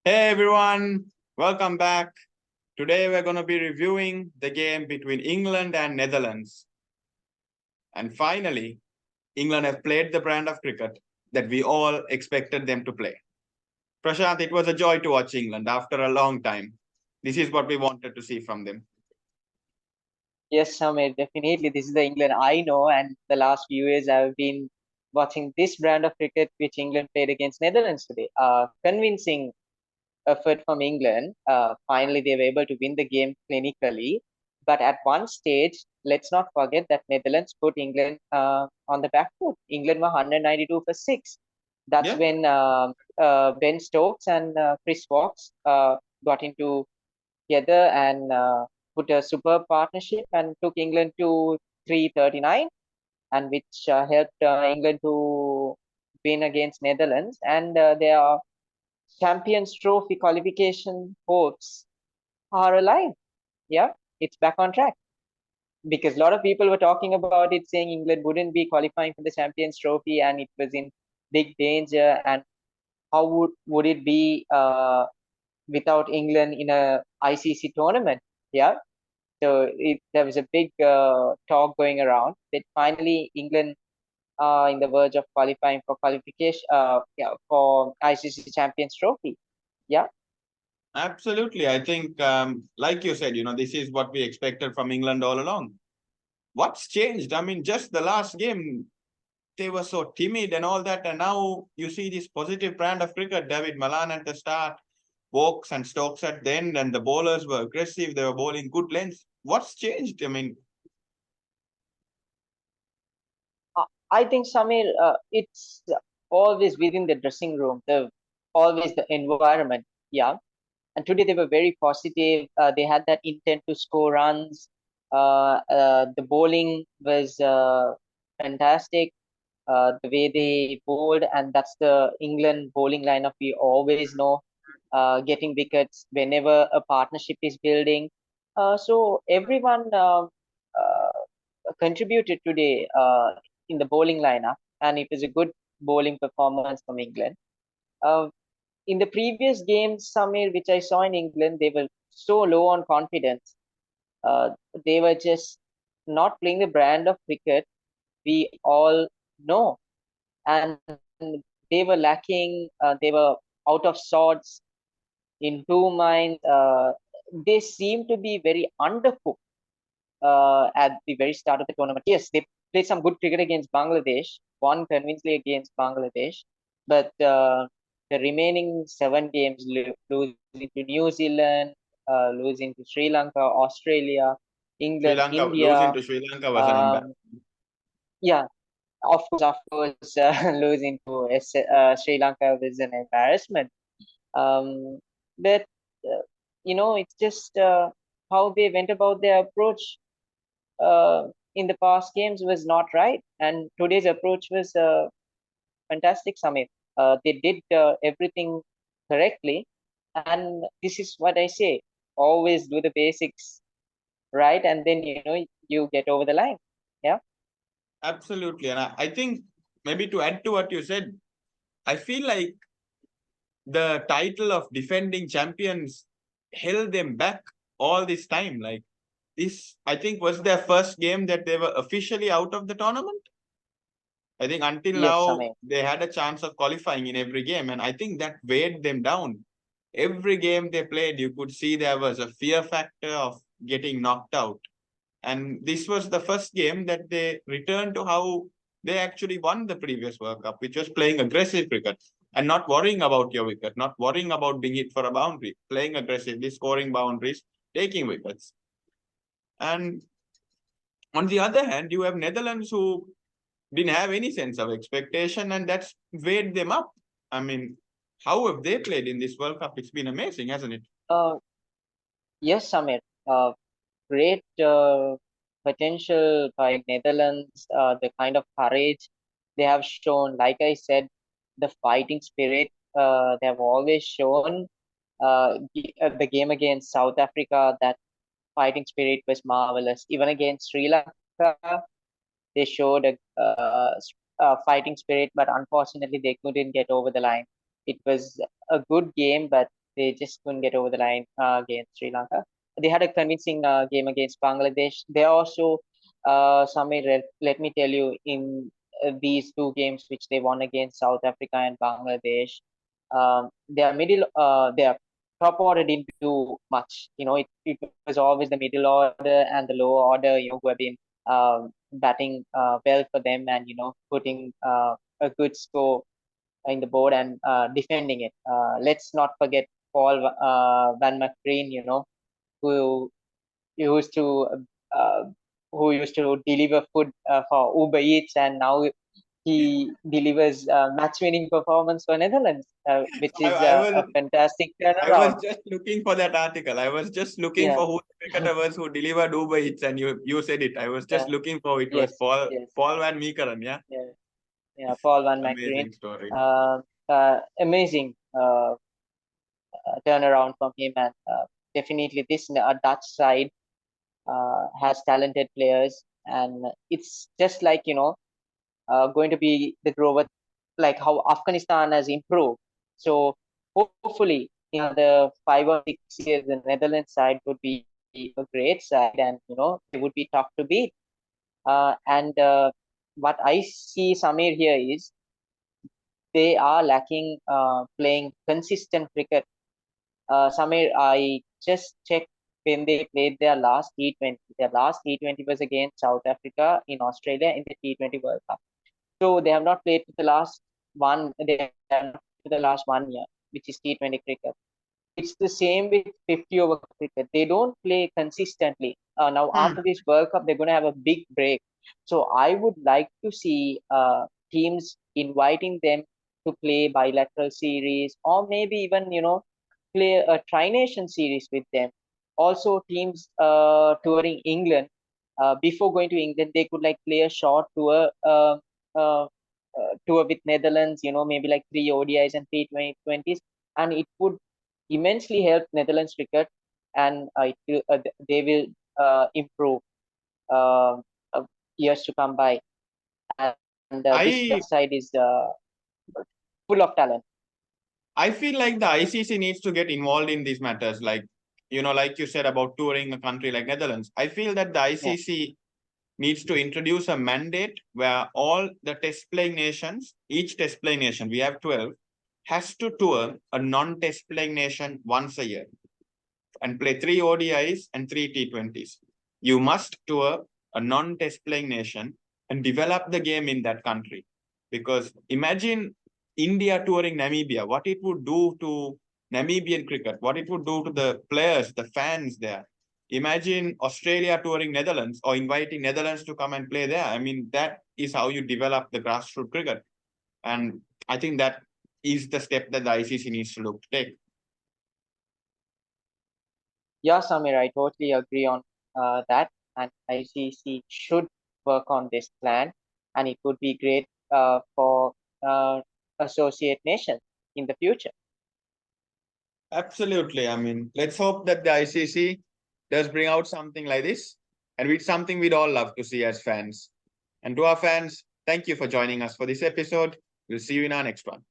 Hey everyone, welcome back. Today we're going to be reviewing the game between England and Netherlands. And finally, England have played the brand of cricket that we all expected them to play. Prashant, it was a joy to watch England after a long time. This is what we wanted to see from them. Yes, Samir, definitely. This is the England I know, and the last few years I've been watching this brand of cricket which England played against Netherlands today. Convincing effort from England. Finally, they were able to win the game clinically. But at one stage, let's not forget that Netherlands put England on the back foot. England were 192 for 6. That's Yeah, when Ben Stokes and Chris Woakes got into together and put a superb partnership and took England to 339, and which helped England to win against Netherlands, and their Champions Trophy qualification hopes are alive. Yeah, it's back on track because a lot of people were talking about it, saying England wouldn't be qualifying for the Champions Trophy and it was in big danger. And how would it be without England in a ICC tournament? Yeah, so there was a big talk going around that finally England are in the verge of qualifying for qualification, yeah, for ICC Champions Trophy. Yeah, absolutely. I think, like you said, this is what we expected from England all along. What's changed? I mean, just the last game, they were so timid and all that. And now you see this positive brand of cricket. David Malan at the start, Woakes and Stokes at the end, and the bowlers were aggressive. They were bowling good lengths. What's changed? I mean, I think Samir, it's always within the dressing room, the always the environment. Yeah, and today they were very positive. They had that intent to score runs. The bowling was fantastic. The way they bowled, and that's the England bowling lineup we always know, getting wickets whenever a partnership is building. So everyone contributed today in the bowling lineup, and it was a good bowling performance from England. Uh, in the previous games, Samir, which I saw in England, they were so low on confidence. Uh, they were just not playing the brand of cricket we all know, and they were lacking. They were out of sorts, in two minds. They seem to be very undercooked at the very start of the tournament. Yes, they played some good cricket against Bangladesh, won convincingly against Bangladesh, but the remaining 7 games, losing to New Zealand, losing to Sri Lanka, Australia, England, Losing India. to Sri Lanka was an Um, embarrassment. yeah, of course, losing to Sri Lanka was an embarrassment. Um, but it's just how they went about their approach in the past games was not right, and today's approach was fantastic, Samir. They did everything correctly, and this is what I say: always do the basics right, and then you get over the line. Yeah. Absolutely. And I think maybe to add to what you said, I feel like the title of defending champions held them back all this time. Like this, I think was their first game that they were officially out of the tournament. I think until Yes, now Samir. they had a chance of qualifying in every game, and I think that weighed them down. Every game they played, you could see there was a fear factor of getting knocked out. And this was the first game that they returned to how they actually won the previous World Cup, which was playing aggressive cricket and not worrying about your wicket, not worrying about being hit for a boundary, playing aggressively, scoring boundaries, taking wickets. And on the other hand, you have Netherlands who didn't have any sense of expectation, and that's weighed them up. I mean, how have they played in this World Cup? It's been amazing, hasn't it? Uh, yes, Samir. Great potential by Netherlands. The kind of courage they have shown, like I said, the fighting spirit they have always shown. The game against South Africa, that fighting spirit was marvelous. Even against Sri Lanka, they showed a fighting spirit, but unfortunately, they couldn't get over the line. It was a good game, but they just couldn't get over the line against Sri Lanka. They had a convincing game against Bangladesh. They also, Samir, let me tell you, in these two games which they won against South Africa and Bangladesh, their top order didn't do much. It was always the middle order and the lower order, who have been batting well for them and putting a good score in the board and defending it. Let's not forget Paul Van McGreen, who used to uh, who used to deliver food for Uber Eats, and now he delivers match-winning performance for Netherlands, which is I was a fantastic I was turnaround. just looking for that article. I was just looking Yeah, for who the cricketer was who delivered Uber Eats, and you said it. I was just yeah, looking for it. Was yes, yes, Paul Van Meekeren, yeah? yeah, yeah. Paul Van McGreen, Amazing story. amazing turnaround from him, and definitely this Dutch side has talented players, and it's just like going to be the growth, like how Afghanistan has improved. So hopefully, in another 5 or 6 years, the Netherlands side would be a great side, and they would be tough to beat. And what I see, Samir, here is they are lacking playing consistent cricket. Samir, I just checked when they played their last T20. Their last T20 was against South Africa in Australia in the T20 World Cup. So they have not played for the last one. They have not played for the last 1 year, which is T20 cricket. It's the same with 50 over cricket. They don't play consistently. Now, Hmm. after this World Cup, they're going to have a big break. So, I would like to see teams inviting them to play bilateral series, or maybe even, play a tri-nation series with them. Also, teams touring England, before going to England, they could like play a short uh, tour with Netherlands, maybe like 3 ODIs and 3 T20s, and it would immensely help Netherlands cricket, and they will improve uh, uh, years to come by. And this Dutch I side is full of talent. I feel like the ICC needs to get involved in these matters. Like like you said about touring a country like Netherlands. I feel that the Yeah, ICC needs to introduce a mandate where all the test playing nations, each test playing nation, we have 12, has to tour a non-test playing nation once a year and play 3 ODIs and 3 T20s. You must tour a non-test playing nation and develop the game in that country. Because imagine India touring Namibia, what it would do to Namibian cricket, what it would do to the players, the fans there. Imagine Australia touring Netherlands or inviting Netherlands to come and play there. I mean, that is how you develop the grassroots cricket. And I think that is the step that the ICC needs to look to take. yeah, Samir, I totally agree on that. And ICC should work on this plan, and it would be great for uh, associate nations in the future. Absolutely. I mean, let's hope that the ICC does bring out something like this, and it's something we'd all love to see as fans. And to our fans, thank you for joining us for this episode. We'll see you in our next one.